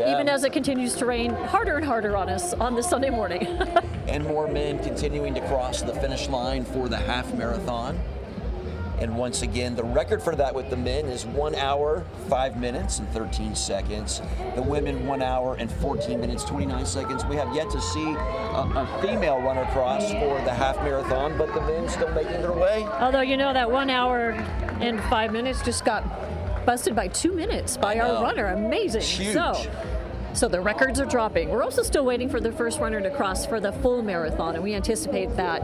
even as it continues to rain harder and harder on us on this Sunday morning. And more men continuing to cross the finish line for the half marathon. And once again, the record for that with the men is 1 hour, 5 minutes and 13 seconds. The women, 1 hour and 14 minutes, 29 seconds. We have yet to see a female runner cross for the half marathon, but the men still making their way. Although, you know, that 1 hour and 5 minutes just got busted by 2 minutes by our runner. Amazing. Huge. So the records are dropping. We're also still waiting for the first runner to cross for the full marathon, and we anticipate that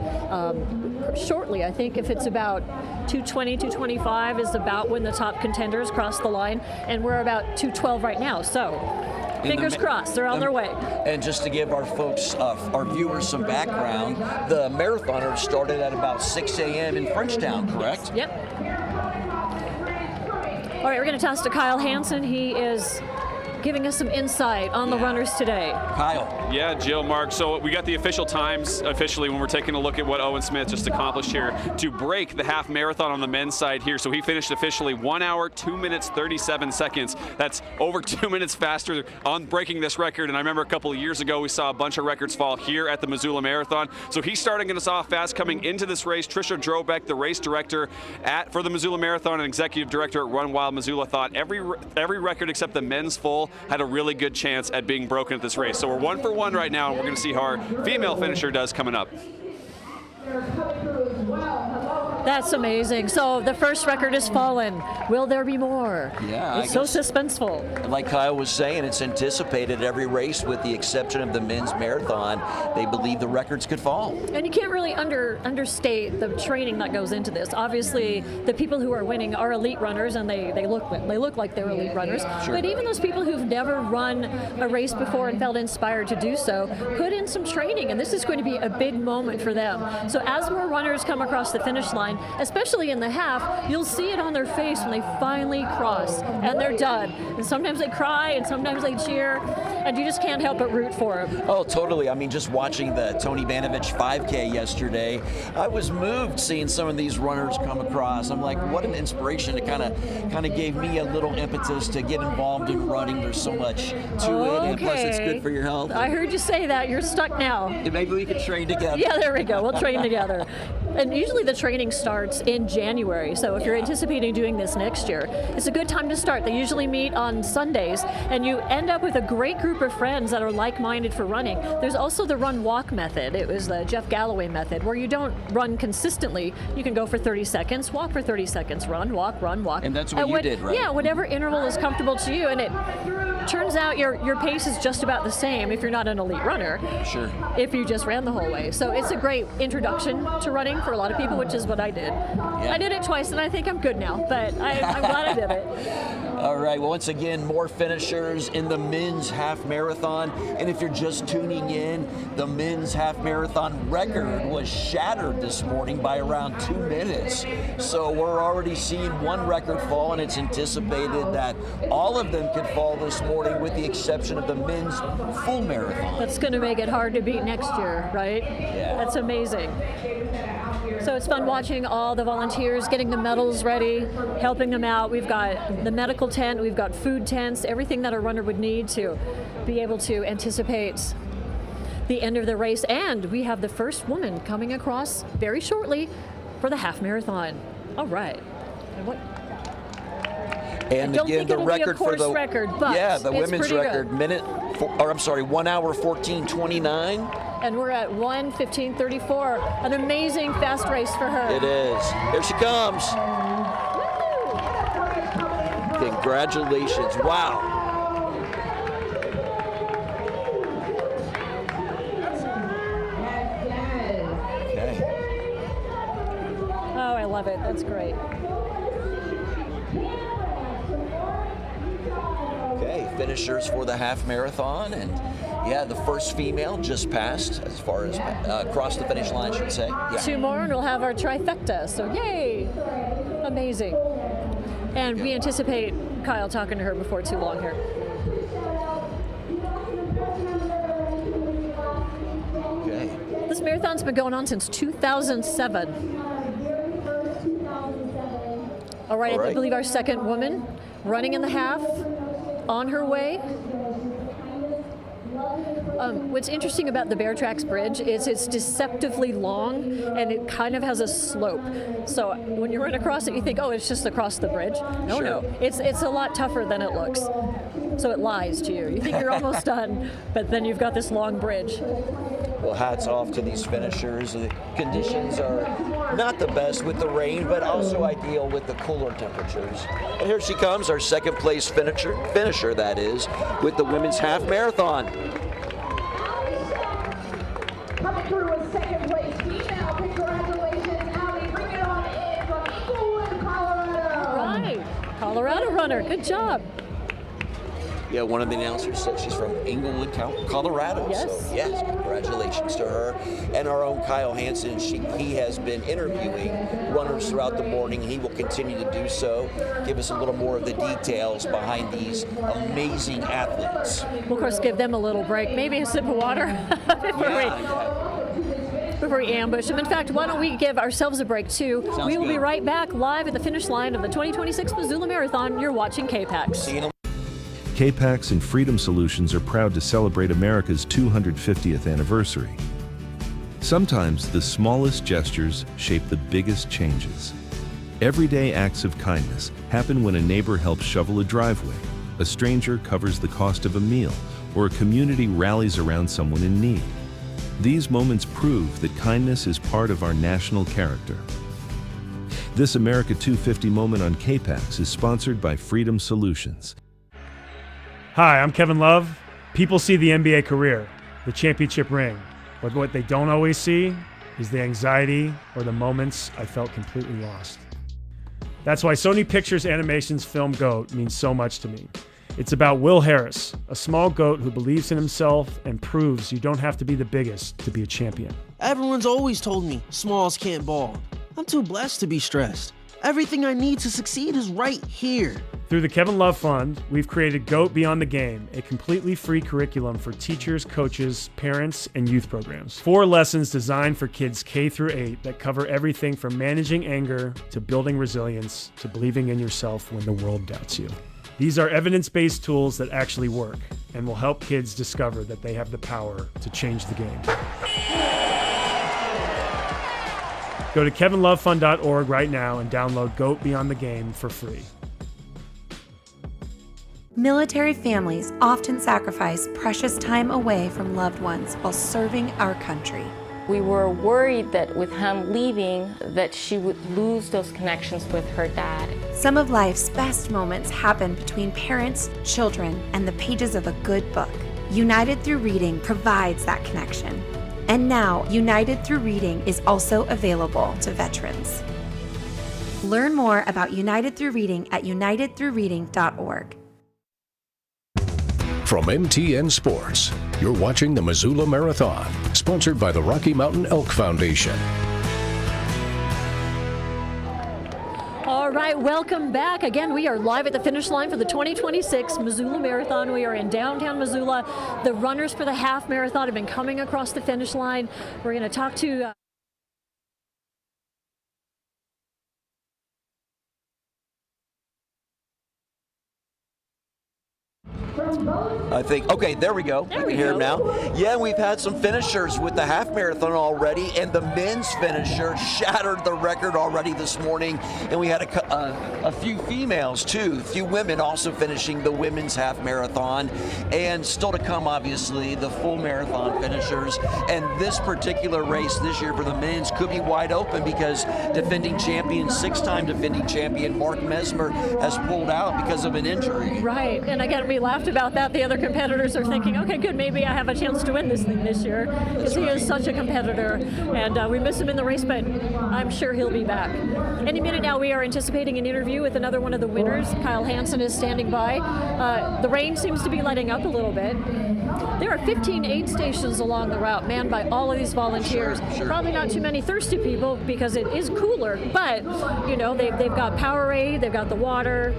shortly. I think if it's about 2:20, 2:25 is about when the top contenders cross the line, and we're about 2:12 right now. So fingers crossed, they're on their way. And just to give our folks, our viewers some background, the marathoners started at about 6 a.m. in Frenchtown, correct? Yep. All right, we're going to toss to Kyle Hansen. He is giving us some insight on the runners today. Kyle. Yeah, Jill, Mark. So we got the official times officially when we're taking a look at what Owen Smith just accomplished here to break the half marathon on the men's side here. So he finished officially 1 hour, 2 minutes, 37 seconds. That's over 2 minutes faster on breaking this record. And I remember a couple of years ago, we saw a bunch of records fall here at the Missoula Marathon. So he's starting us off fast coming into this race. Trisha Drobeck, the race director for the Missoula Marathon and executive director at Run Wild Missoula, thought every record except the men's full had a really good chance at being broken at this race. So we're 1 for 1 right now, and we're going to see how our female finisher does coming up. That's amazing. So the first record is fallen. Will there be more? Yeah, it's so suspenseful. Like Kyle was saying, it's anticipated every race with the exception of the men's marathon. They believe the records could fall. And you can't really understate the training that goes into this. Obviously, the people who are winning are elite runners, and they look like they're elite runners. Sure. But even those people who've never run a race before and felt inspired to do so put in some training, and this is going to be a big moment for them. So as more runners come across the finish line, especially in the half, you'll see it on their face when they finally cross and they're done. And sometimes they cry and sometimes they cheer, and you just can't help but root for them. Oh, totally. I mean, just watching the Tony Banovich 5K yesterday, I was moved seeing some of these runners come across. I'm like, what an inspiration. It kind of gave me a little impetus to get involved in running. There's so much to it, and plus it's good for your health. I heard you say that. You're stuck now. Maybe we can train together. Yeah, there we go. We'll train together. And usually the training starts in January, so if you're anticipating doing this next year, it's a good time to start. They usually meet on Sundays, and you end up with a great group of friends that are like-minded for running. There's also the run-walk method. It was the Jeff Galloway method, where you don't run consistently. You can go for 30 seconds, walk for 30 seconds, run, walk. And that's what you did, right? Yeah, whatever interval is comfortable to you, and it turns out your pace is just about the same if you're not an elite runner. Sure. If you just ran the whole way. So it's a great introduction to running for a lot of people, which is what I did. Yeah. I did it twice, and I think I'm good now, but I'm glad I did it. All right, well, once again, more finishers in the men's half marathon. And if you're just tuning in, the men's half marathon record was shattered this morning by around 2 minutes. So we're already seeing one record fall, and it's anticipated that all of them could fall this morning with the exception of the men's full marathon. That's going to make it hard to beat next year, right? Yeah. That's amazing. So it's fun watching all the volunteers getting the medals ready, helping them out. We've got the medical tent, we've got food tents, everything that a runner would need to be able to anticipate the end of the race. And we have the first woman coming across very shortly for the half marathon. All right. And what? And again, the record for the the women's record, 1 hour 14:29. And we're at 1:15:34. An amazing fast race for her. It is. Here she comes. Woo! Congratulations. Wow. Okay. Oh, I love it. That's great. Okay, finishers for the half marathon, and yeah, the first female just passed as far as across the finish line, I should say. Yeah. 2 more and we'll have our trifecta, so yay! Amazing. And we anticipate Kyle talking to her before too long here. Okay. This marathon's been going on since 2007. All right, I believe our second woman running in the half, on her way. What's interesting about the Bear Tracks Bridge is it's deceptively long and it kind of has a slope. So when you run across it, you think, oh, it's just across the bridge. No, no. It's a lot tougher than it looks. So it lies to you. You think you're almost done, but then you've got this long bridge. Well, hats off to these finishers. The conditions are not the best with the rain, but also ideal with the cooler temperatures. And here she comes, our second place finisher that is, with the women's half marathon. Coming through in second place, female. Congratulations, Allie. Bring it on in from Inglewood, Colorado. Right, Colorado runner. Good job. Yeah, one of the announcers said she's from Inglewood, Colorado. Yes. So, yes, congratulations to her. And our own Kyle Hansen, he has been interviewing runners throughout the morning, and he will continue to do so. Give us a little more of the details behind these amazing athletes. We'll, of course, give them a little break. Maybe a sip of water before we ambush them. In fact, why don't we give ourselves a break, too? We will be right back live at the finish line of the 2026 Missoula Marathon. You're watching KPAX. See you. KPAX and Freedom Solutions are proud to celebrate America's 250th anniversary. Sometimes the smallest gestures shape the biggest changes. Everyday acts of kindness happen when a neighbor helps shovel a driveway, a stranger covers the cost of a meal, or a community rallies around someone in need. These moments prove that kindness is part of our national character. This America 250 moment on KPAX is sponsored by Freedom Solutions. Hi, I'm Kevin Love. People see the NBA career, the championship ring, but what they don't always see is the anxiety or the moments I felt completely lost. That's why Sony Pictures Animation's film GOAT means so much to me. It's about Will Harris, a small goat who believes in himself and proves you don't have to be the biggest to be a champion. Everyone's always told me smalls can't ball. I'm too blessed to be stressed. Everything I need to succeed is right here. Through the Kevin Love Fund, we've created GOAT Beyond the Game, a completely free curriculum for teachers, coaches, parents, and youth programs. 4 lessons designed for kids K through 8 that cover everything from managing anger to building resilience to believing in yourself when the world doubts you. These are evidence-based tools that actually work and will help kids discover that they have the power to change the game. Go to kevinlovefund.org right now and download GOAT Beyond the Game for free. Military families often sacrifice precious time away from loved ones while serving our country. We were worried that with him leaving, that she would lose those connections with her dad. Some of life's best moments happen between parents, children, and the pages of a good book. United Through Reading provides that connection. And now, United Through Reading is also available to veterans. Learn more about United Through Reading at unitedthroughreading.org. From MTN Sports, you're watching the Missoula Marathon, sponsored by the Rocky Mountain Elk Foundation. All right, welcome back. Again, we are live at the finish line for the 2026 Missoula Marathon. We are in downtown Missoula. The runners for the half marathon have been coming across the finish line. We're going to talk to I think, okay, there we go. I can hear him now. Yeah, we've had some finishers with the half marathon already, and the men's finisher shattered the record already this morning. And we had a few females, too, a few women also finishing the women's half marathon. And still to come, obviously, the full marathon finishers. And this particular race this year for the men's could be wide open because defending champion, 6-time defending champion Mark Mesmer has pulled out because of an injury. Right, and again, we laughed about that. The other competitors are thinking, okay, good, maybe I have a chance to win this thing this year because he is such a competitor, and we miss him in the race, but I'm sure he'll be back. Any minute now, we are anticipating an interview with another one of the winners. Kyle Hansen is standing by. The rain seems to be letting up a little bit. There are 15 aid stations along the route, manned by all of these volunteers. Sure. Probably not too many thirsty people because it is cooler, but you know, they've got Powerade, they've got the water.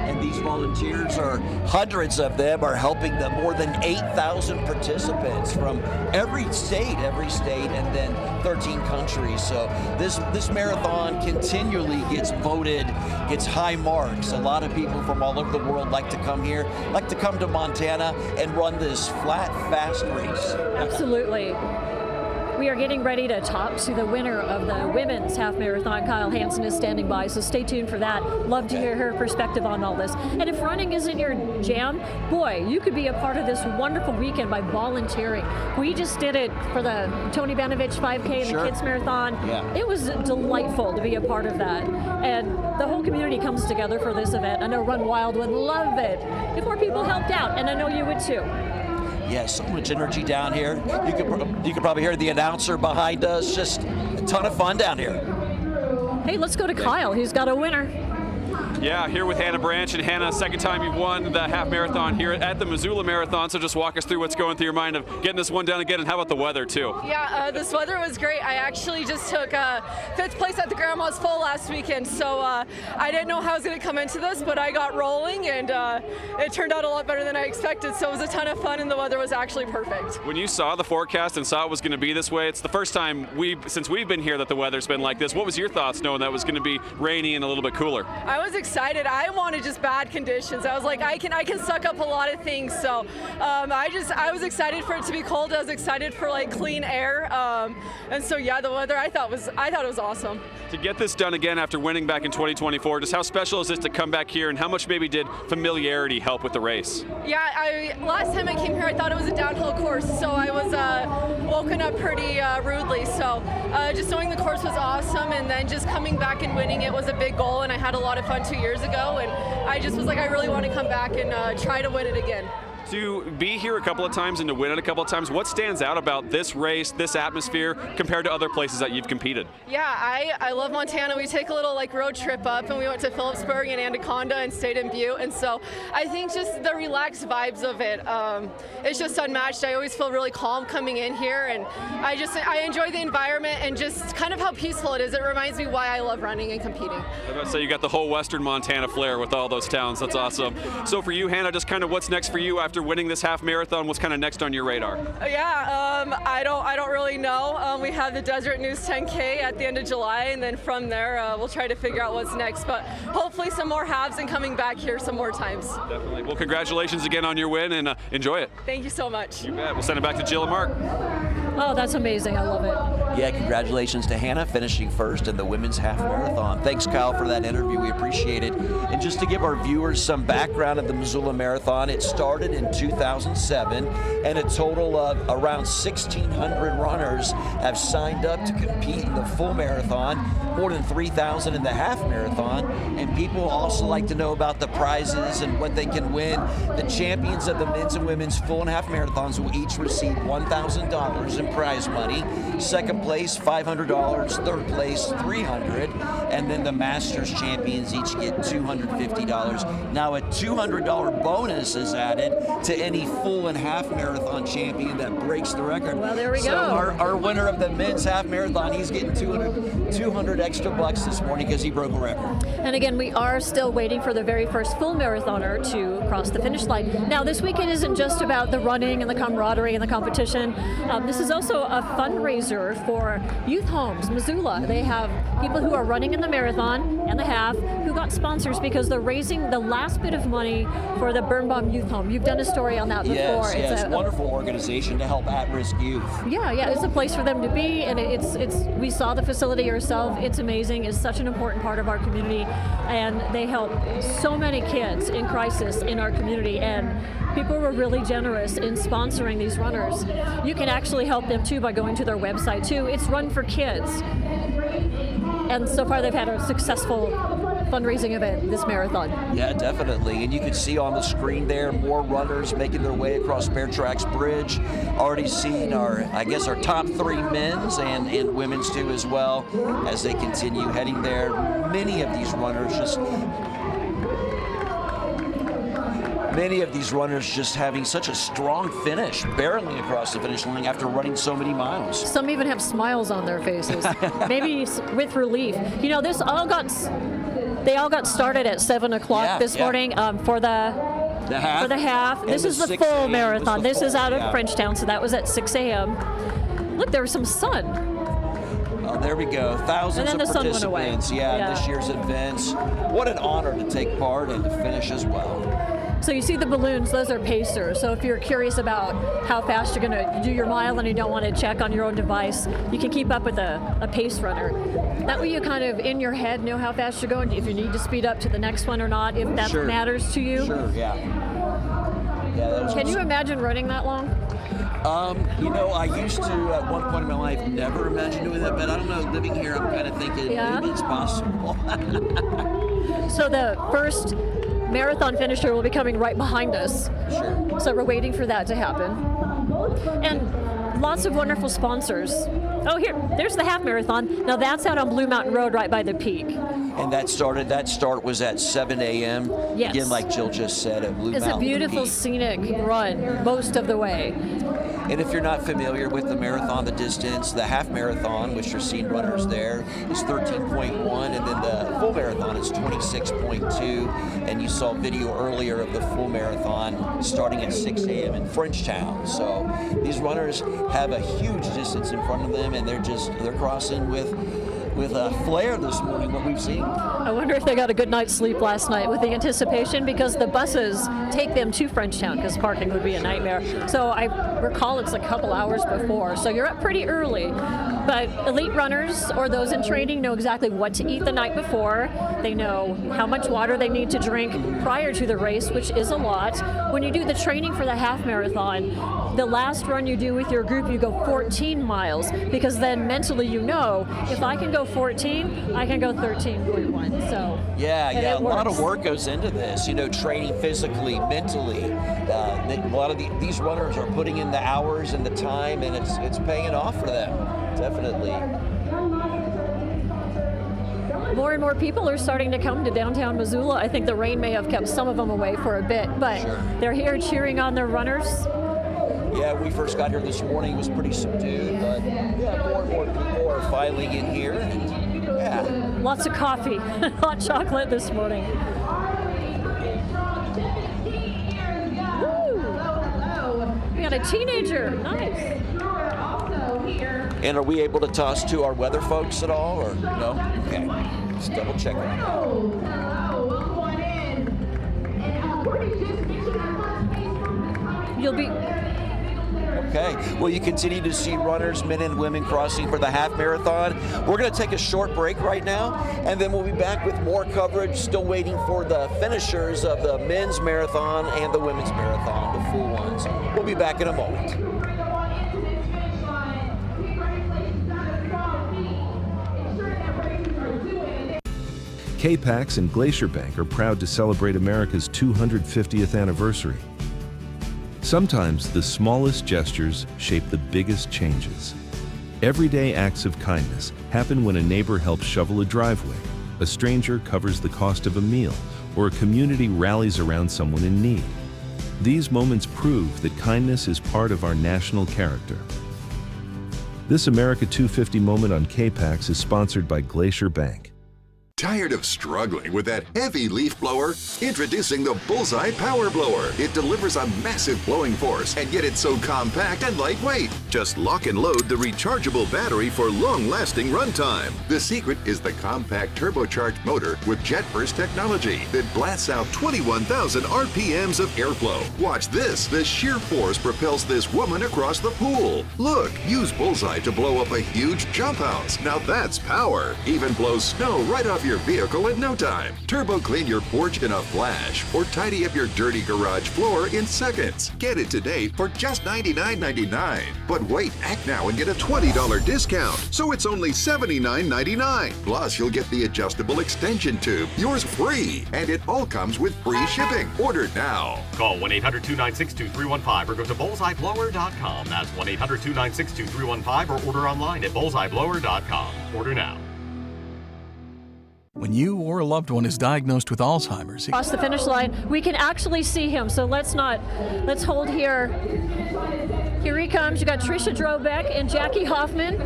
And these volunteers, are hundreds of them, are helping the more than 8,000 participants from every state, and then 13 countries. So this marathon continually gets voted, gets high marks. A lot of people from all over the world like to come here, like to come to Montana and run this flat, fast race. Absolutely. We are getting ready to talk to the winner of the women's half marathon. Kyle Hansen is standing by, so stay tuned for that. Love to hear her perspective on all this. And if running isn't your jam, boy, you could be a part of this wonderful weekend by volunteering. We just did it for the Tony Banovich 5K and the Kids Marathon. Yeah. It was delightful to be a part of that. And the whole community comes together for this event. I know Run Wild would love it if more people helped out, and I know you would too. Yeah, so much energy down here. You could probably hear the announcer behind us. Just a ton of fun down here. Hey, let's go to Kyle. He's got a winner. Yeah, here with Hannah Branch. And Hannah, second time you've won the half marathon here at the Missoula Marathon. So just walk us through what's going through your mind of getting this one done again, and how about the weather too? Yeah, this weather was great. I actually just took 5th place at the Grandma's Full last weekend, so I didn't know how I was going to come into this, but I got rolling, and it turned out a lot better than I expected. So it was a ton of fun, and the weather was actually perfect. When you saw the forecast and saw it was going to be this way, it's the first time since we've been here that the weather's been like this. What was your thoughts knowing that it was going to be rainy and a little bit cooler? I was excited. I wanted just bad conditions. I was like, I can suck up a lot of things. So I was excited for it to be cold. I was excited for like clean air. And so yeah, the weather I thought it was awesome. To get this done again after winning back in 2024, just how special is this to come back here, and how much maybe did familiarity help with the race? Yeah, last time I came here, I thought it was a downhill course, so I was woken up pretty rudely. So just knowing the course was awesome, and then just coming back and winning it was a big goal, and I had a lot of fun 2 years ago, and I just was like, I really want to come back and try to win it again. To be here a couple of times and to win it a couple of times, what stands out about this race, this atmosphere, compared to other places that you've competed? Yeah, I love Montana. We take a little like road trip up, and we went to Phillipsburg and Anaconda and stayed in Butte, and so I think just the relaxed vibes of it, it's just unmatched. I always feel really calm coming in here, and I enjoy the environment and just kind of how peaceful it is. It reminds me why I love running and competing. I was about to say, you got the whole Western Montana flair with all those towns. That's awesome. So for you, Hannah, just kind of what's next for you after winning this half marathon? What's kind of next on your radar? Yeah, I don't really know. We have the Desert News 10K at the end of July, and then from there we'll try to figure out what's next. But hopefully some more halves and coming back here some more times. Definitely. Well, congratulations again on your win, and enjoy it. Thank you so much. You bet. We'll send it back to Jill and Mark. Oh, that's amazing. I love it. Yeah, congratulations to Hannah finishing first in the women's half marathon. Thanks, Kyle, for that interview. We appreciate it. And just to give our viewers some background of the Missoula Marathon, it started in 2007, and a total of around 1,600 runners have signed up to compete in the full marathon, more than 3,000 in the half marathon. And people also like to know about the prizes and what they can win. The champions of the men's and women's full and half marathons will each receive $1,000 in prize money. Second place, $500. Third place, $300. And then the Masters champions each get $250. Now, a $200 bonus is added to any full and half marathon champion that breaks the record. Well, there we go. So our winner of the men's half marathon, he's getting 200 extra bucks this morning because he broke a record. And again, we are still waiting for the very first full marathoner to cross the finish line. Now, this weekend isn't just about the running and the camaraderie and the competition. This is also a fundraiser for youth homes, Missoula. They have people who are running in the marathon and the half who got sponsors because they're raising the last bit of money for the Birnbaum Youth Home. You've done a story on that before. Yes, it's a wonderful organization to help at-risk youth. Yeah, it's a place for them to be, and we saw the facility ourselves. It's amazing. It's such an important part of our community, and they help so many kids in crisis in our community, and people were really generous in sponsoring these runners. You can actually help them too by going to their website too. It's Run for Kids, and so far they've had a successful fundraising event, this marathon. Yeah, definitely. And you can see on the screen there more runners making their way across Bear Tracks Bridge. Already seen our top 3 men's and women's too as well as they continue heading there. Many of these runners just having such a strong finish, barreling across the finish line after running so many miles. Some even have smiles on their faces, maybe with relief. You know, this all got They all got started at 7 o'clock this morning for the half. For the half. And This the is the 6 full a.m. marathon. was the This is full, out of yeah. Frenchtown, so that was at 6 a.m. Look, there was some sun. Oh, there we go. Thousands And then of the sun went away. participants. Yeah, this year's events. What an honor to take part and to finish as well. So you see the balloons, those are pacers. So if you're curious about how fast you're going to do your mile and you don't want to check on your own device, you can keep up with a pace runner. That way you kind of, in your head, know how fast you're going, if you need to speed up to the next one or not, if that matters to you. Sure, yeah. That was Can you imagine running that long? I used to, at one point in my life, never imagine doing that, but I don't know, living here, I'm kind of thinking maybe it's possible. So the first marathon finisher will be coming right behind us. Sure. So we're waiting for that to happen. And lots of wonderful sponsors. Oh, there's the half marathon. Now that's out on Blue Mountain Road right by the peak. And that start was at 7 a.m. Yes. Again, like Jill just said, at Blue Mountain. It's a beautiful scenic run most of the way. And if you're not familiar with the marathon, the distance, the half marathon, which you're seeing runners there, is 13.1, and then the full marathon is 26.2. And you saw video earlier of the full marathon starting at 6 a.m. in Frenchtown. So these runners have a huge distance in front of them, and they're crossing with a flair this morning, what we've seen. I wonder if they got a good night's sleep last night with the anticipation, because the buses take them to Frenchtown because parking would be a nightmare. So I recall it's a couple hours before. So you're up pretty early. But elite runners or those in training know exactly what to eat the night before. They know how much water they need to drink prior to the race, which is a lot. When you do the training for the half marathon, the last run you do with your group, you go 14 miles, because then mentally you know, if I can go 14, I can go 13.1. So a lot of work goes into this. Training physically, mentally. A lot of these runners are putting in the hours and the time, and it's paying off for them. Definitely. More and more people are starting to come to downtown Missoula. I think the rain may have kept some of them away for a bit, but they're here cheering on their runners. Yeah, we first got here this morning, it was pretty subdued, but more and more people are filing in here. And, lots of coffee, hot chocolate this morning. Woo! We got a teenager, nice. And are we able to toss to our weather folks at all, or no? Okay, just double check it. You'll be... Okay, well, you continue to see runners, men and women, crossing for the half marathon. We're going to take a short break right now, and then we'll be back with more coverage, still waiting for the finishers of the men's marathon and the women's marathon, the full ones. We'll be back in a moment. KPAX and Glacier Bank are proud to celebrate America's 250th anniversary. Sometimes the smallest gestures shape the biggest changes. Everyday acts of kindness happen when a neighbor helps shovel a driveway, a stranger covers the cost of a meal, or a community rallies around someone in need. These moments prove that kindness is part of our national character. This America 250 moment on KPAX is sponsored by Glacier Bank. Tired of struggling with that heavy leaf blower? Introducing the Bullseye Power Blower. It delivers a massive blowing force, and yet it's so compact and lightweight. Just lock and load the rechargeable battery for long-lasting runtime. The secret is the compact turbocharged motor with jet burst technology that blasts out 21,000 RPMs of airflow. Watch this. The sheer force propels this woman across the pool. Look, use Bullseye to blow up a huge jump house. Now that's power. Even blows snow right off your vehicle in no time. Turbo clean your porch in a flash, or tidy up your dirty garage floor in seconds. Get it today for just $99.99. But wait, act now and get a $20 discount, so it's only $79.99. Plus, you'll get the adjustable extension tube, yours free, and it all comes with free shipping. Order now. Call 1-800-296-2315 or go to bullseyeblower.com. That's 1-800-296-2315 or order online at bullseyeblower.com. Order now. When you or a loved one is diagnosed with Alzheimer's, across the finish line, we can actually see him. So let's hold here. Here he comes. You got Trisha Drobeck and Jackie Hoffman.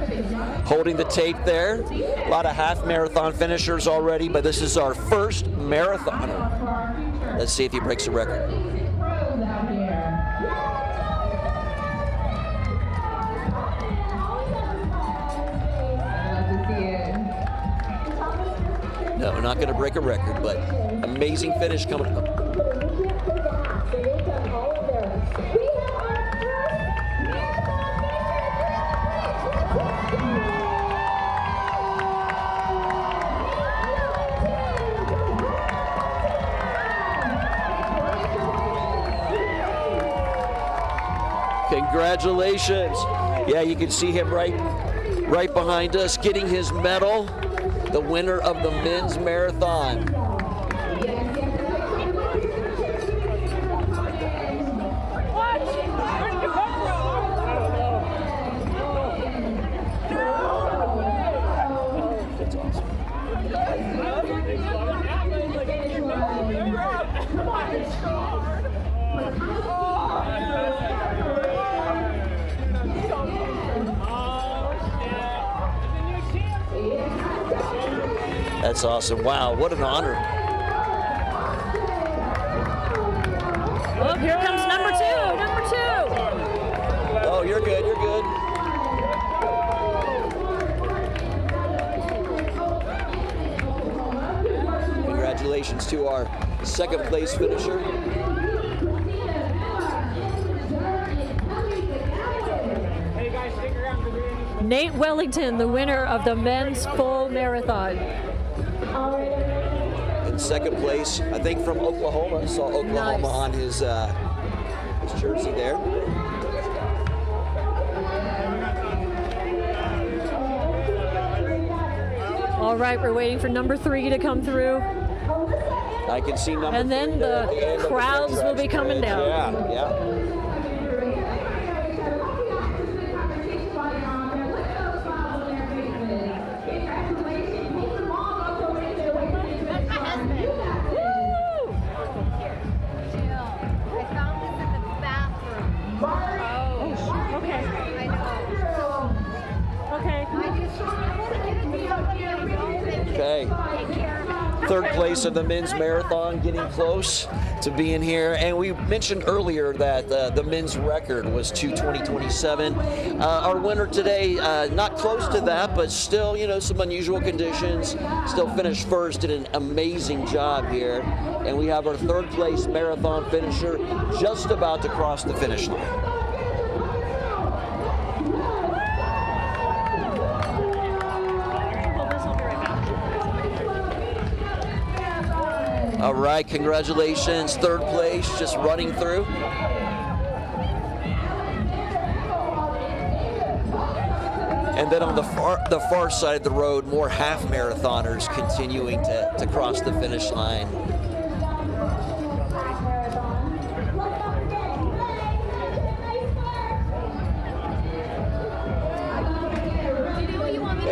Holding the tape there. A lot of half marathon finishers already, but this is our first marathoner. Let's see if he breaks a record. No, not going to break a record, but amazing finish coming up. Congratulations. Yeah, you can see him right behind us getting his medal, the winner of the men's marathon. That's awesome. Wow, what an honor. Oh, here comes number two. Oh, you're good, you're good. Congratulations to our second place finisher. Nate Wellington, the winner of the men's full marathon. In second place, I think from Oklahoma. I saw Oklahoma Nice. on his jersey there. All right, we're waiting for number 3 to come through. I can see number And then 3 there at the end the of the crowds will be coming bridge. down. Yeah. Okay. Third place of the men's marathon, getting close to being here. And we mentioned earlier that the men's record was 2:20:27. Our winner today, not close to that, but still, some unusual conditions. Still finished first, did an amazing job here. And we have our third place marathon finisher just about to cross the finish line. All right, congratulations, third place, just running through. And then on the far side of the road, more half marathoners continuing to cross the finish line.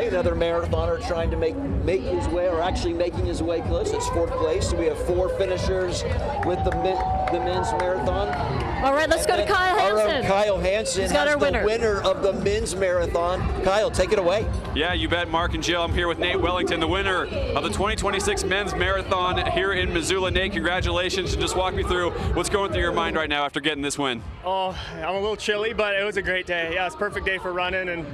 Another marathoner trying to make his way, or actually making his way close. It's fourth place. So we have 4 finishers with the men's marathon. All right, let's go to Kyle Our own Hansen. Kyle Hansen He's got has our the winner. winner of the men's marathon. Kyle, take it away. Yeah, you bet, Mark and Jill. I'm here with Nate Wellington, the winner of the 2026 men's marathon here in Missoula. Nate, congratulations, and just walk me through what's going through your mind right now after getting this win. Oh, I'm a little chilly, but it was a great day. Yeah, it's a perfect day for running, and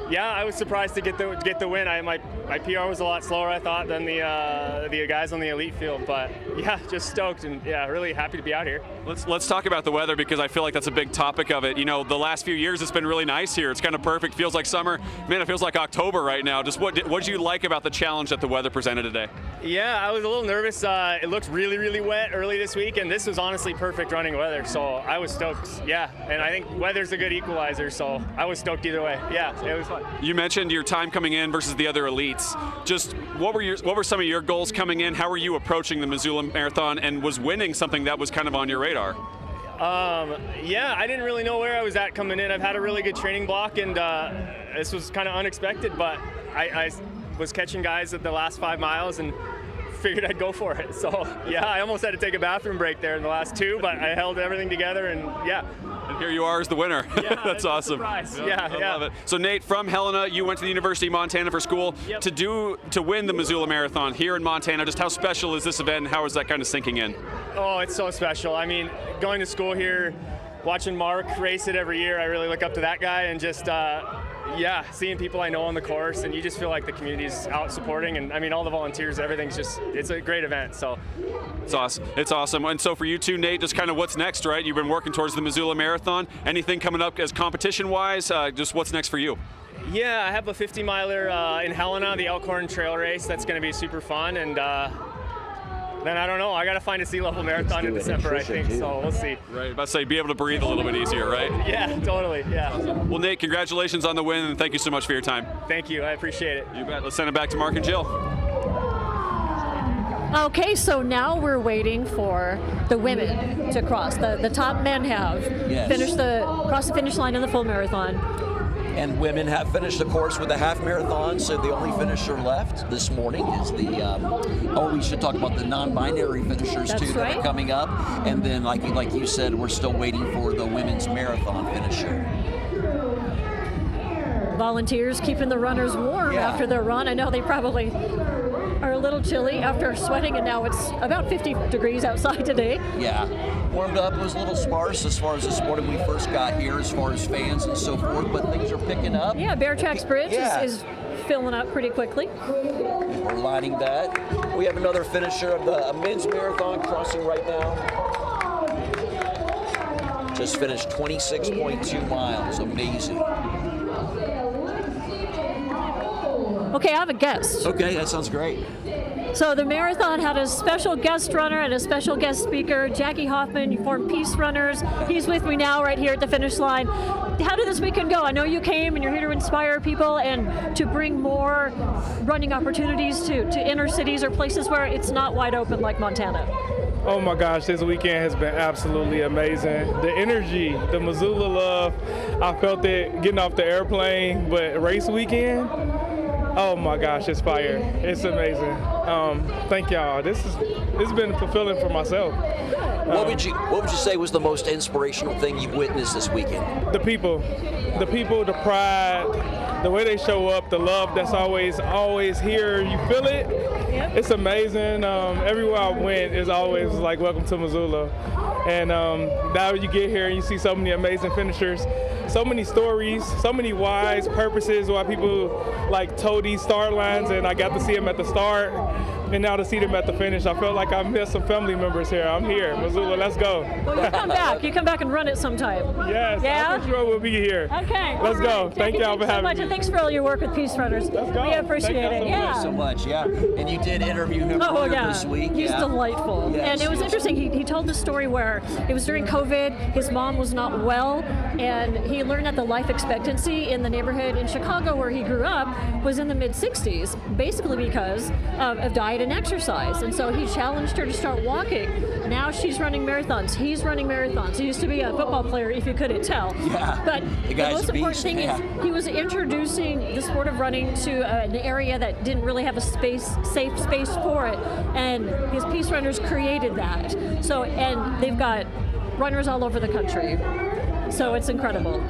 yeah, I was surprised to get the win. My PR was a lot slower, I thought, than the guys on the elite field, but yeah, just stoked and yeah, really happy to be out here. Let's talk about the weather, because I feel like that's a big topic of it. The last few years it's been really nice here. It's kind of perfect. Feels like summer. Man, it feels like October right now. Just what did you like about the challenge that the weather presented today? Yeah, I was a little nervous. It looked really, really wet early this week, and this was honestly perfect running weather, so I was stoked. Yeah, and I think weather's a good equalizer, so I was stoked either way. Yeah, it was fun. You mentioned your time coming in versus the other elites. Just what were some of your goals coming in? How were you approaching the Missoula Marathon, and was winning something that was kind of on your radar? Yeah, I didn't really know where I was at coming in. I've had a really good training block, and this was kind of unexpected, but I was catching guys at the last 5 miles and figured I'd go for it. So yeah, I almost had to take a bathroom break there in the last two, but I held everything together, and yeah. And here you are as the winner. Yeah, That's awesome. Surprise. I love it. So Nate, from Helena, you went to the University of Montana for school. Yep. To win the Missoula Marathon here in Montana. Just how special is this event, and how is that kind of sinking in? Oh, it's so special. I mean, going to school here, watching Mark race it every year, I really look up to that guy, and just seeing people I know on the course, and you just feel like the community's out supporting, and I mean all the volunteers, everything's just, it's a great event. So it's awesome. It's awesome. And so for you too, Nate, just kind of what's next, right? You've been working towards the Missoula Marathon. Anything coming up as competition-wise? Just what's next for you? Yeah, I have a 50-miler in Helena, the Elkhorn Trail Race. That's going to be super fun, and then I don't know. I got to find a sea level marathon in December, I think. So we'll see. Right. About to say, be able to breathe a little bit easier, right? Yeah, totally. Yeah. Well, Nate, congratulations on the win, and thank you so much for your time. Thank you. I appreciate it. You bet. Let's send it back to Mark and Jill. Okay, so now we're waiting for the women to cross. The top men have crossed the finish line in the full marathon. And women have finished the course with the half marathon, so the only finisher left this morning is the, we should talk about the non-binary finishers That's too that right. are coming up. And then, like you said, we're still waiting for the women's marathon finisher. Volunteers keeping the runners warm after their run. I know they probably are a little chilly after sweating, and now it's about 50 degrees outside today. Yeah, warmed up. It was a little sparse as far as this morning we first got here, as far as fans and so forth, but things are picking up. Yeah, Bear Tracks Bridge is filling up pretty quickly. We're lining that. We have another finisher of the men's marathon crossing right now. Just finished 26.2 miles. Amazing. Okay, I have a guest. Okay, that sounds great. So the marathon had a special guest runner and a special guest speaker, Jackie Hoffman. You formed Peace Runners. He's with me now right here at the finish line. How did this weekend go? I know you came and you're here to inspire people and to bring more running opportunities to inner cities or places where it's not wide open like Montana. Oh my gosh, this weekend has been absolutely amazing. The energy, the Missoula love, I felt it getting off the airplane, but race weekend, oh my gosh, it's fire. It's amazing. Thank y'all. It's been fulfilling for myself. What would you say was the most inspirational thing you've witnessed this weekend? The people, the pride, the way they show up, the love that's always here. You feel it. Yep. It's amazing. Everywhere I went is always like, welcome to Missoula. And now you get here and you see so many amazing finishers, so many stories, so many whys, purposes, why people like told these start lines, and I got to see them at the start. And now to see them at the finish, I felt like I missed some family members here. I'm here, Missoula, let's go. Well, you come back. You come back and run it sometime. Yes, yeah? I'm sure we'll be here. Okay. Let's go. Jackie, Thank y'all for having me. And thanks for all your work with Peace Runners. Let's go. We appreciate it. Thank you so much. Yeah, and you did interview him earlier this week. He's delightful. Yes, and it was interesting. He told the story where it was during COVID. His mom was not well, and he learned that the life expectancy in the neighborhood in Chicago where he grew up was in the mid-60s, basically because of diet and exercise. And so he challenged her to start walking. Now she's running marathons. He's running marathons. He used to be a football player, if you couldn't tell. Yeah. But the most important thing is he was introducing the sport of running to an area that didn't really have a safe space for it. And his Peace Runners created that. So, and they've got runners all over the country. So it's incredible.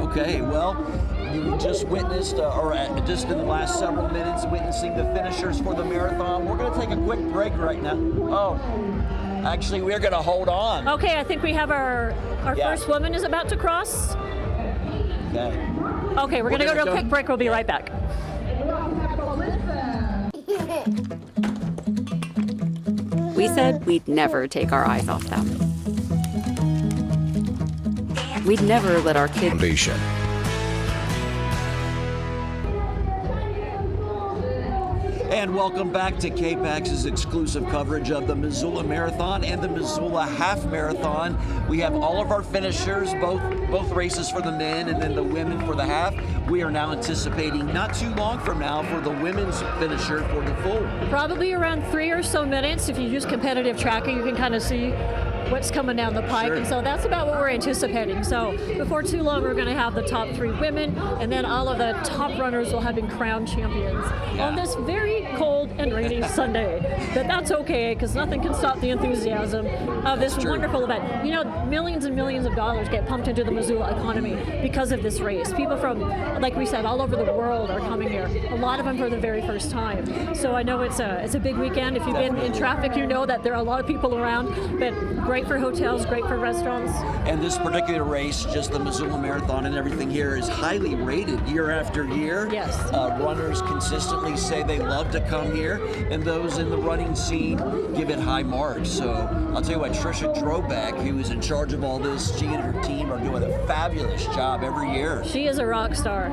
Okay, well, you just witnessed, just in the last several minutes, witnessing the finishers for the marathon. We're going to take a quick break right now. Oh, actually, we're going to hold on. Okay, I think we have our first woman is about to cross. Okay. Okay, we're going to go to a quick break. We'll be right back. We said we'd never take our eyes off them. We'd never let our kids... Foundation. And welcome back to KPAX's exclusive coverage of the Missoula Marathon and the Missoula Half Marathon. We have all of our finishers, both races for the men and then the women for the half. We are now anticipating not too long from now for the women's finisher for the full. Probably around 3 or so minutes. If you use competitive tracking, you can kind of see what's coming down the pike. Sure. And so that's about what we're anticipating. So before too long, we're going to have the top 3 women, and then all of the top runners will have been crowned champions on this very cold and rainy Sunday. But that's okay, because nothing can stop the enthusiasm of this wonderful event. You know, millions and millions of dollars get pumped into the Missoula economy because of this race. People from, like we said, all over the world are coming here. A lot of them for the very first time. So I know it's a big weekend. If you've been in traffic, you know that there are a lot of people around, but great for hotels, great for restaurants. And this particular race, just the Missoula Marathon and everything here, is highly rated year after year. Yes. Runners consistently say they love to come here, and those in the running scene give it high marks. So I'll tell you what, Trisha Drobeck, who is in charge of all this, she and her team are doing a fabulous job every year. She is a rock star.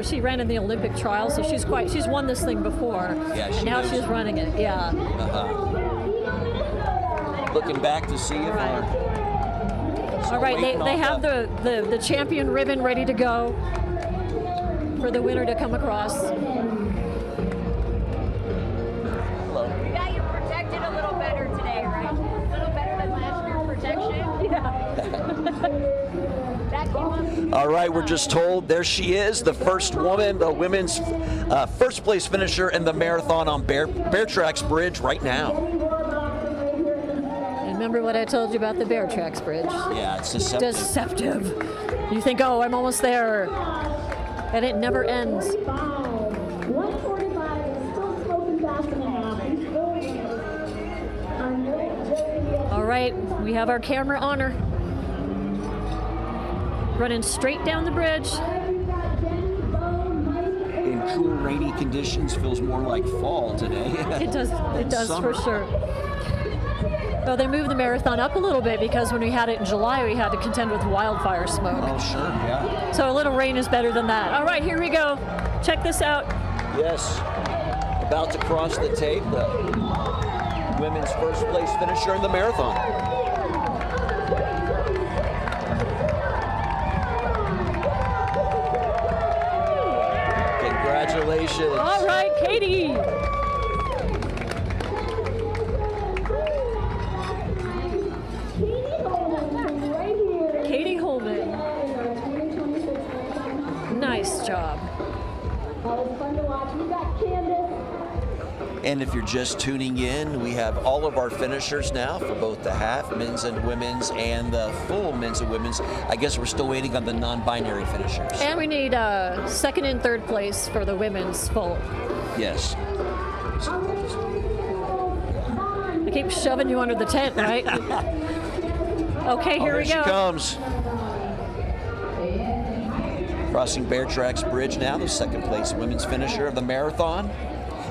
She ran in the Olympic trials, so she's won this thing before. Yeah, she now knows. she's running it. Yeah. Looking back to see if All right, they have the champion ribbon ready to go for the winner to come across. Hello. You got you protected a little better today, right? A little better than last year's protection. That came up. All right, we're just told there she is, the first woman, the women's first place finisher in the marathon on Bear Tracks Bridge right now. Remember what I told you about the Bear Tracks Bridge? Yeah, it's deceptive. Deceptive. You think, oh, I'm almost there, and it never ends. 145 is still smoking fast and a half. All right, we have our camera on her. Running straight down the bridge. In cool, rainy conditions, feels more like fall today. It does Summer. for sure. Well, they moved the marathon up a little bit because when we had it in July, we had to contend with wildfire smoke. Oh, sure, yeah. So a little rain is better than that. All right, here we go. Check this out. Yes. About to cross the tape, the women's first place finisher in the marathon. Congratulations. All right, Katie. Katie Holman. Nice job. And if you're just tuning in, we have all of our finishers now for both the half, men's and women's, and the full men's and women's. I guess we're still waiting on the non-binary finishers. And we need second and third place for the women's full. Yes. I keep shoving you under the tent, right? Okay, here we go. Here she comes. Crossing Bear Tracks Bridge now, the second place women's finisher of the marathon.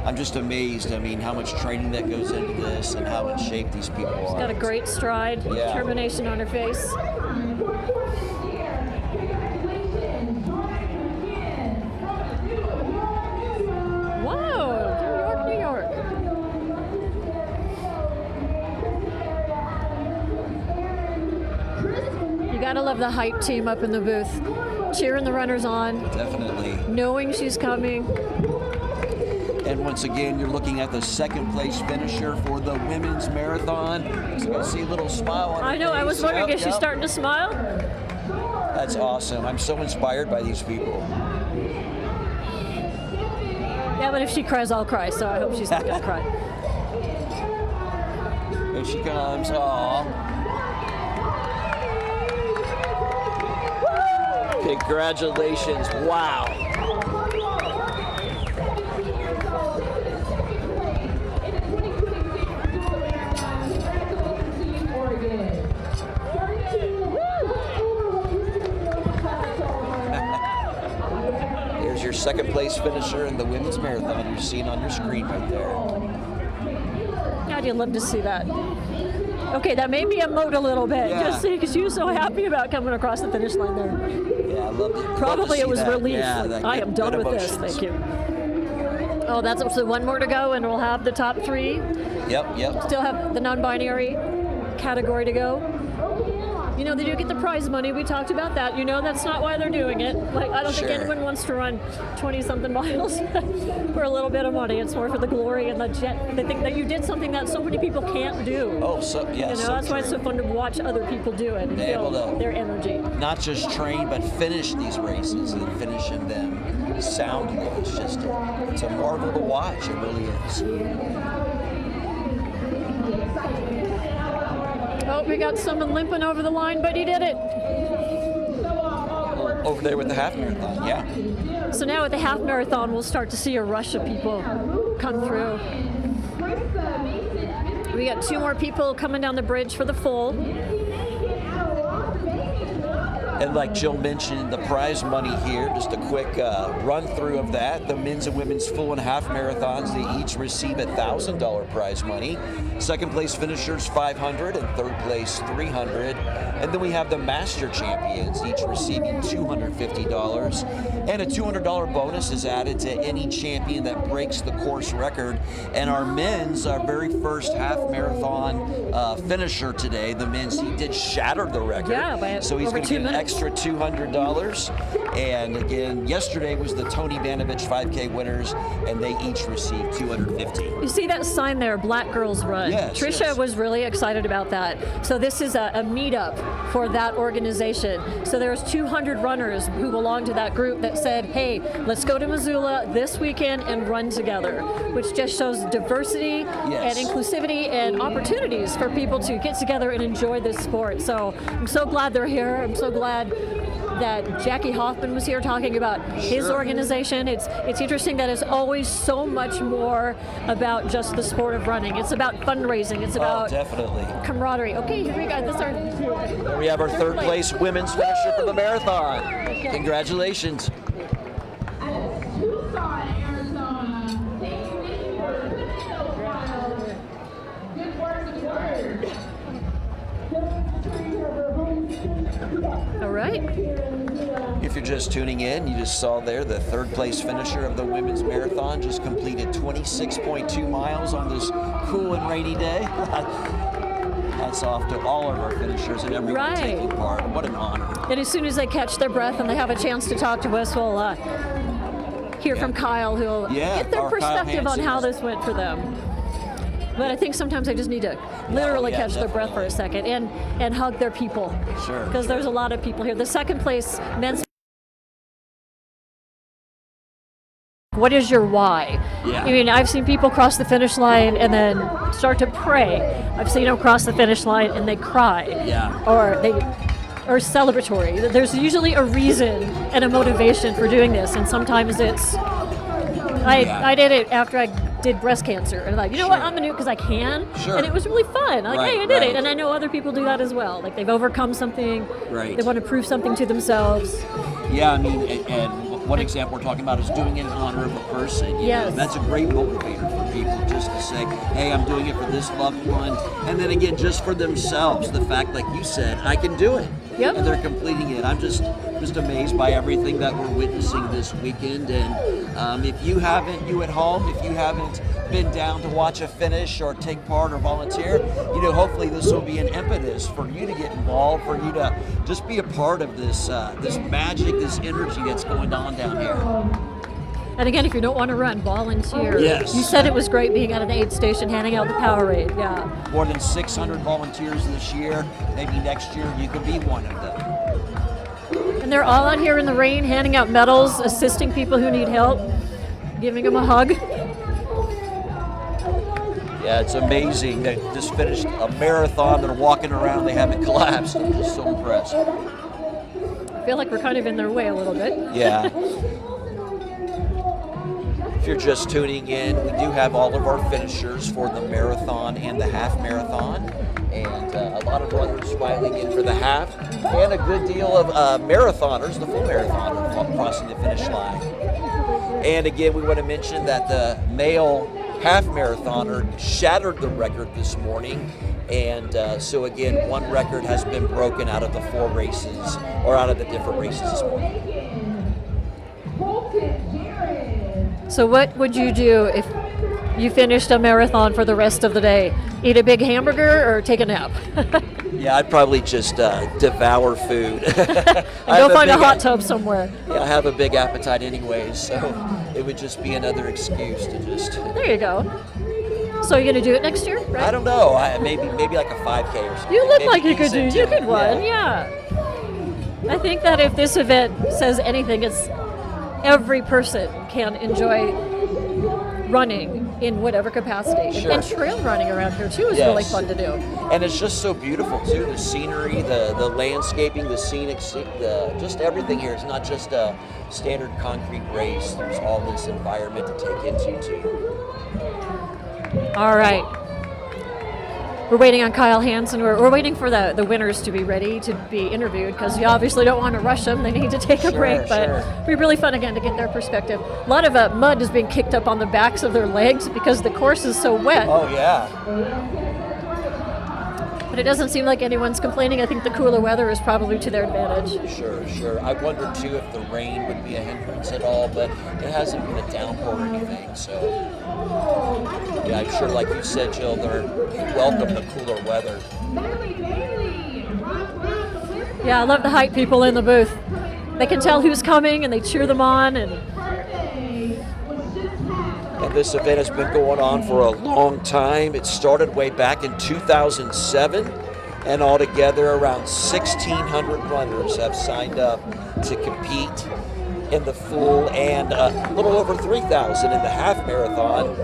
I'm just amazed, how much training that goes into this and how in shape these people are. She's got a great stride, determination on her face. Whoa, New York. You gotta love the hype team up in the booth, cheering the runners on. Definitely. Knowing she's coming. And once again, you're looking at the second place finisher for the women's marathon. So I see a little smile on her I know, I was face. wondering, is she starting to smile? That's awesome. I'm so inspired by these people. Yeah, but if she cries, I'll cry, so I hope she's not gonna cry. Here she comes. Aww. Congratulations. Wow. Here's your second place finisher in the women's marathon you're seeing on your screen right there. How'd you love to see that? Okay, that made me emote a little bit, just because she was so happy about coming across the finish line there. Yeah, I love it. Probably it was relief. Yeah, like, I am done with this. Thank you. Oh, that's also one more to go, and we'll have the top three. Yep. Still have the non-binary category to go. You know, they do get the prize money. We talked about that. You know, that's not why they're doing it. Like, I don't think anyone wants to run 20-something miles for a little bit of money. It's more for the glory and the think that you did something that so many people can't do. Oh, so yeah. You know, so that's why it's so fun to watch other people do it and feel their energy. Not just train, but finish these races and finishing them soundly. It's just it's a marvel to watch. It really is. Oh, we got someone limping over the line, but he did it. Over there with the half marathon, yeah. So now at the half marathon, we'll start to see a rush of people come through. We got 2 more people coming down the bridge for the full. And like Jill mentioned, the prize money here, just a quick run through of that. The men's and women's full and half marathons, they each receive $1,000 prize money. Second place finishers, $500, and third place, $300. And then we have the master champions, each receiving $250. And a $200 bonus is added to any champion that breaks the course record. And our men's, our very first half marathon finisher today, the men's, he did shatter the record. Yeah, so he's going to get an extra $200. And again, yesterday was the Tony Vanovich 5K winners, and they each received $250. You see that sign there, Black Girls Run? Yes, Tricia was really excited about that. So this is a meetup for that organization. So there's 200 runners who belong to that group that said, hey, let's go to Missoula this weekend and run together, which just shows diversity and inclusivity and opportunities for people to get together and enjoy this sport. So I'm so glad they're here. I'm so glad that Jackie Hoffman was here talking about his organization. It's interesting that it's always so much more about just the sport of running. It's about fundraising. It's about definitely camaraderie. Okay, here we go. There we have our third place women's finisher for the marathon. Congratulations. All right. If you're just tuning in, you just saw there the third place finisher of the women's marathon just completed 26.2 miles on this cool and rainy day. Hats off to all of our finishers and everyone taking part. What an honor. And as soon as they catch their breath and they have a chance to talk to us, we'll hear from Kyle, who'll get their perspective on how this went for them. But I think sometimes they just need to literally catch their breath for a second and hug their people. Sure. Because there's a lot of people here. The second place men's. What is your why? Yeah. I mean, I've seen people cross the finish line and then start to pray. I've seen them cross the finish line and they cry. Yeah. Or celebratory. There's usually a reason and a motivation for doing this, and sometimes it's. I did it after I did breast cancer, and I'm like, you know what, I'm gonna do it because I can. Sure. And it was really fun. Like, hey, I did it, and I know other people do that as well. Like, they've overcome something. Right. They want to prove something to themselves. Yeah, I mean, and one example we're talking about is doing it in honor of a person. You know, that's a great motivator for people, just to say, hey, I'm doing it for this loved one. And then again, just for themselves, the fact, like you said, I can do it. Yep. And they're completing it. I'm just amazed by everything that we're witnessing this weekend. And if you at home, if you haven't been down to watch a finish or take part or volunteer, you know, hopefully this will be an impetus for you to get involved, for you to just be a part of this this magic, this energy that's going on down here. And again, if you don't want to run, volunteer. Yes. You said it was great being at an aid station handing out the Powerade. Yeah. More than 600 volunteers this year. Maybe next year you could be one of them. And they're all out here in the rain handing out medals, assisting people who need help, giving them a hug. Yeah, it's amazing. They just finished a marathon. They're walking around. They haven't collapsed. I'm just so impressed. I feel like we're kind of in their way a little bit. Yeah. If you're just tuning in, we do have all of our finishers for the marathon and the half marathon. And a lot of runners filing in for the half, and a good deal of marathoners, the full marathon, crossing the finish line. And again, we want to mention that the male half marathoner shattered the record this morning. And so again, one record has been broken out of the 4 races, or out of the different races this morning. So what would you do if you finished a marathon for the rest of the day? Eat a big hamburger or take a nap? Yeah, I'd probably just devour food. Go find a hot tub somewhere. Yeah, I have a big appetite anyways, so it would just be another excuse to just... There you go. So you're going to do it next year, right? I don't know. Maybe like a 5K or something. You look Maybe like you could ease do. You into could it, run, yeah. I think that if this event says anything, it's every person can enjoy running in whatever capacity. Sure. And trail running around here too is really fun to do. And it's just so beautiful too. The scenery, the landscaping, the scenic, just everything here. It's not just a standard concrete race. There's all this environment to take into too. All right. We're waiting on Kyle Hansen. We're waiting for the winners to be ready to be interviewed because you obviously don't want to rush them. They need to take a break, but it'll be really fun again to get their perspective. A lot of mud is being kicked up on the backs of their legs because the course is so wet. Oh, yeah. But it doesn't seem like anyone's complaining. I think the cooler weather is probably to their advantage. Sure. I wondered too if the rain would be a hindrance at all, but it hasn't been a downpour or anything, so... Yeah, I'm sure, like you said, Jill, they're welcome the cooler weather. Yeah, I love the hype people in the booth. They can tell who's coming and they cheer them on. And this event has been going on for a long time. It started way back in 2007, and altogether around 1,600 runners have signed up to compete in the full and a little over 3,000 in the half marathon.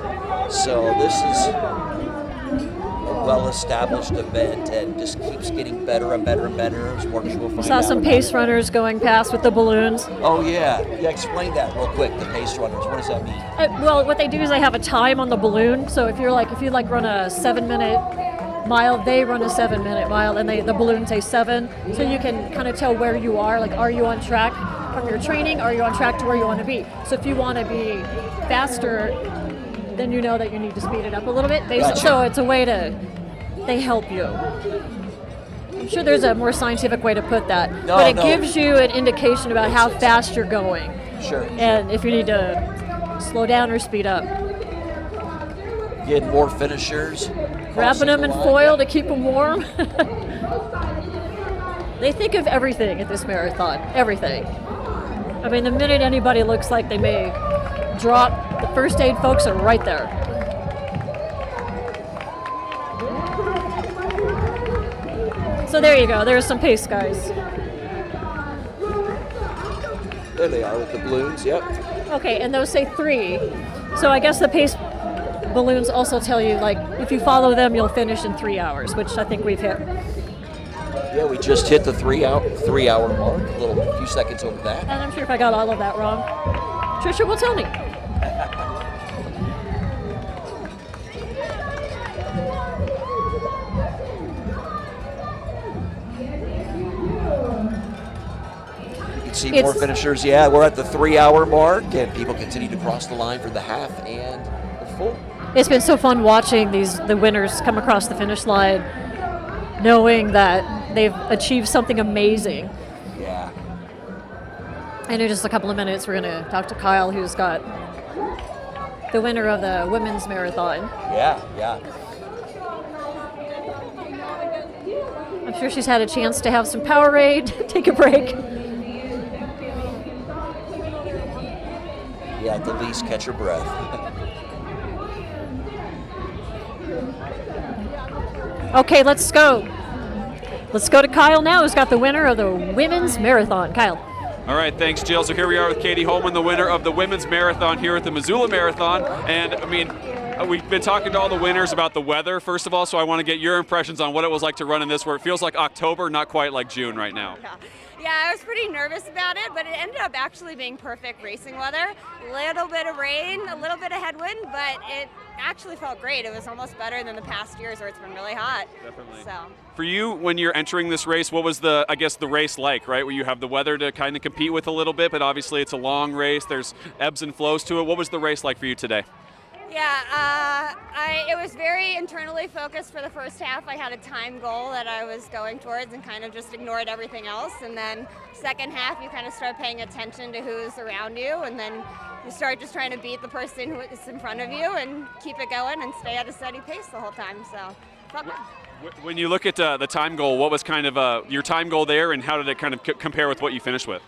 So this is a well-established event and just keeps getting better and better and better as more people find out. Saw some pace runners going past with the balloons. Oh yeah, explain that real quick. The pace runners, what does that mean? Well, what they do is they have a time on the balloon. So if you run a 7-minute mile, they run a 7-minute mile, and the balloon says 7, so you can kind of tell where you are. Like, are you on track from your training? Are you on track to where you want to be? So if you want to be faster, then you know that you need to speed it up a little bit. Gotcha. So it's a way they help you. I'm sure there's a more scientific way to put that, but it gives you an indication about how fast you're going. Sure. And if you need to slow down or speed up. Getting more finishers. Wrapping them in foil to keep them warm. They think of everything at this marathon. Everything. I mean, the minute anybody looks like they may drop, the first aid folks are right there. So there you go. There's some pace guys. There they are with the balloons, yep. Okay, and those say 3. So I guess the pace balloons also tell you, like, if you follow them, you'll finish in 3 hours, which I think we've hit. Yeah, we just hit the 3 hour mark, a few seconds over that. And I'm sure if I got all of that wrong, Trisha will tell me. See more finishers. Yeah, we're at the 3 hour mark, and people continue to cross the line for the half and the full. It's been so fun watching the winners come across the finish line, knowing that they've achieved something amazing. Yeah. And in just a couple of minutes, we're going to talk to Kyle, who's got the winner of the women's marathon. Yeah. I'm sure she's had a chance to have some Powerade, take a break. Yeah, at the least catch your breath. Okay, let's go. Let's go to Kyle now, who's got the winner of the women's marathon. Kyle. All right, thanks, Jill. So here we are with Katie Holman, the winner of the women's marathon here at the Missoula Marathon. And, I mean, we've been talking to all the winners about the weather, first of all, so I want to get your impressions on what it was like to run in this, where it feels like October, not quite like June right now. Yeah, I was pretty nervous about it, but it ended up actually being perfect racing weather. A little bit of rain, a little bit of headwind, but it actually felt great. It was almost better than the past years where it's been really hot. Definitely. So. For you, when you're entering this race, what was the race like, right? Where you have the weather to kind of compete with a little bit, but obviously it's a long race. There's ebbs and flows to it. What was the race like for you today? Yeah, it was very internally focused for the first half. I had a time goal that I was going towards and kind of just ignored everything else. And then second half, you kind of start paying attention to who's around you, and then you start just trying to beat the person who is in front of you and keep it going and stay at a steady pace the whole time. So, felt good. When you look at the time goal, what was kind of your time goal there, and how did it kind of compare with what you finished with?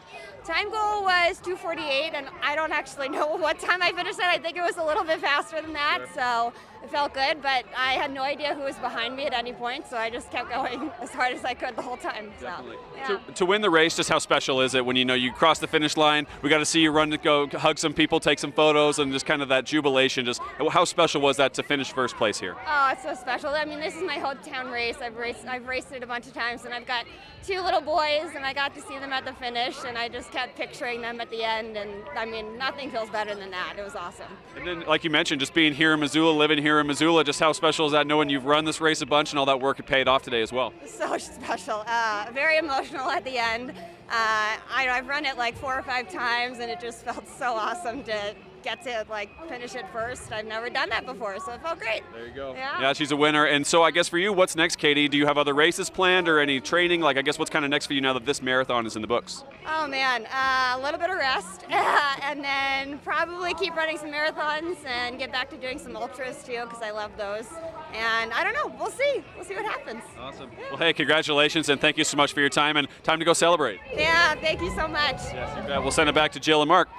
Time goal was 2:48, and I don't actually know what time I finished at. I think it was a little bit faster than that, so it felt good, but I had no idea who was behind me at any point, so I just kept going as hard as I could the whole time. So, yeah. To win the race, just how special is it when you cross the finish line? We got to see you run to go hug some people, take some photos, and just kind of that jubilation. Just how special was that to finish first place here? Oh, it's so special. I mean, this is my hometown race. I've raced it a bunch of times, and I've got 2 little boys, and I got to see them at the finish, and I just kept picturing them at the end, and I mean, nothing feels better than that. It was awesome. And then, like you mentioned, just being here in Missoula, living here in Missoula, just how special is that knowing you've run this race a bunch and all that work had paid off today as well? So special. Very emotional at the end. I've run it like 4 or 5 times, and it just felt so awesome to get to finish it first. I've never done that before, so it felt great. There you go. Yeah, she's a winner. And so I guess for you, what's next, Katie? Do you have other races planned or any training? I guess what's kind of next for you now that this marathon is in the books? Oh man, a little bit of rest, and then probably keep running some marathons and get back to doing some ultras too, because I love those. And I don't know, we'll see what happens. Awesome. Well, hey, congratulations, and thank you so much for your time, and time to go celebrate. Yeah, thank you so much. Yes, you bet. We'll send it back to Jill and Mark.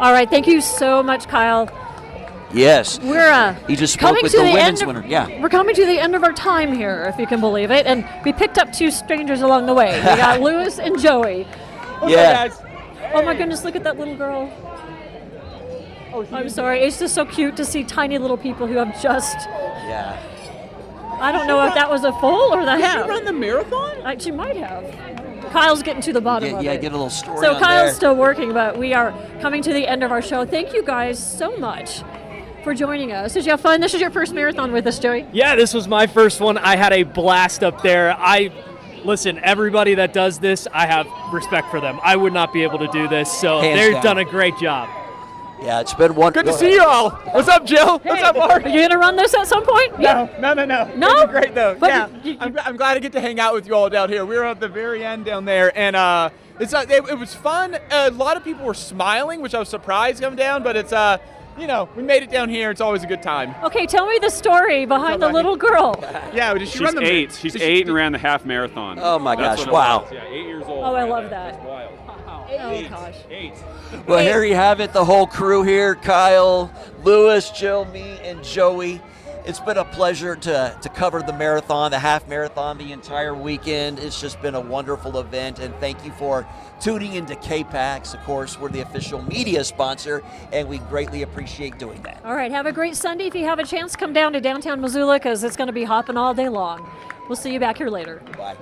All right, thank you so much, Kyle. Yes. We're he just spoke with the women's winner. Yeah. We're coming to the end of our time here, if you can believe it, and we picked up 2 strangers along the way. We got Lewis and Joey. Yeah. Oh my goodness, look at that little girl. I'm sorry, it's just so cute to see tiny little people who have just. Yeah. I don't know if that was a full or the half. Did she run the marathon? She might have. Kyle's getting to the bottom of it. Yeah, get a little story So on Kyle's there. still working, but we are coming to the end of our show. Thank you guys so much for joining us. Did you have fun? This is your first marathon with us, Joey? Yeah, this was my first one. I had a blast up there. Listen, everybody that does this, I have respect for them. I would not be able to do this, so they've done a great job. Yeah, it's been wonderful. Good to see you all. What's up, Jill? What's up, Mark? Are you going to run this at some point? No. No? It's been great, though. I'm glad to get to hang out with you all down here. We were at the very end down there, and it was fun. A lot of people were smiling, which I was surprised coming down, but it's, we made it down here. It's always a good time. Okay, tell me the story behind the little girl. Yeah, did she She's run the 8. She's 8 and ran the half marathon. Oh, my That's gosh, what it wow. was. Yeah, 8 years old. Oh, I love that. That's wild. Oh, gosh. 8. Well, here you have it, the whole crew here, Kyle, Lewis, Jill, me, and Joey. It's been a pleasure to cover the marathon, the half marathon, the entire weekend. It's just been a wonderful event, and thank you for tuning into KPAX. Of course, we're the official media sponsor, and we greatly appreciate doing that. All right, have a great Sunday. If you have a chance, come down to downtown Missoula because it's going to be hopping all day long. We'll see you back here later. Bye.